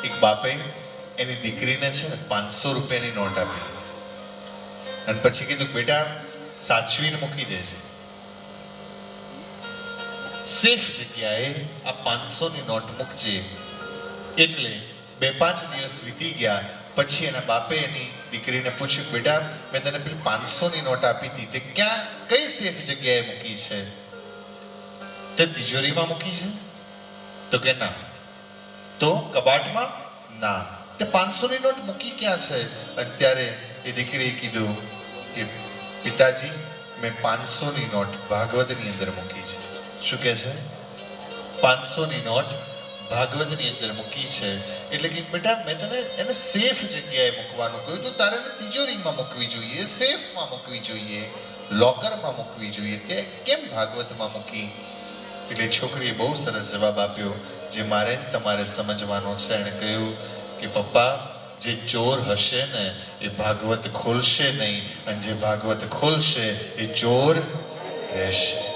એક બાપે એની દીકરીને છે ને 500 રૂપિયાની નોટ આપી અને પછી કીધું બેટા સાચવીને મૂકી દેજે, સેફ જગ્યાએ આ 500 ની નોટ મૂકજે. એટલે 2-5 દિવસ વીતી ગયા પછી એના બાપે એની દીકરીને પૂછ્યું બેટા મેં તને પેલી 500 ની નોટ આપી હતી તે ક્યાં કઈ સેફ જગ્યાએ મૂકી છે? તે તિજોરીમાં મૂકી છે? તો કે ના. તો કબાટમાં? ના. તે 500 ની નોટ મૂકી ક્યાં છે? અત્યારે એ દીકરીએ કીધું કે પિતાજી મેં 500 ની નોટ ભાગવતની અંદર મૂકી છે. શું કહે છે? 500 ની નોટ ભાગવતની અંદર મૂકી છે. એટલે કે બેટા મેં તને એને સેફ જગ્યાએ મૂકવાનું કહ્યું તો તારે તિજોરીમાં મૂકવી જોઈએ, સેફમાં મૂકવી જોઈએ, લોકરમાં મૂકવી જોઈએ, તે કેમ ભાગવતમાં મૂકી? એટલે છોકરીએ બહુ સરસ જવાબ આપ્યો જે મારે તમારે સમજવાનો છે. એણે કહ્યું કે પપ્પા જે ચોર હશે ને એ ભાગવત ખોલશે નહીં અને જે ભાગવત ખોલશે એ ચોર રહેશે.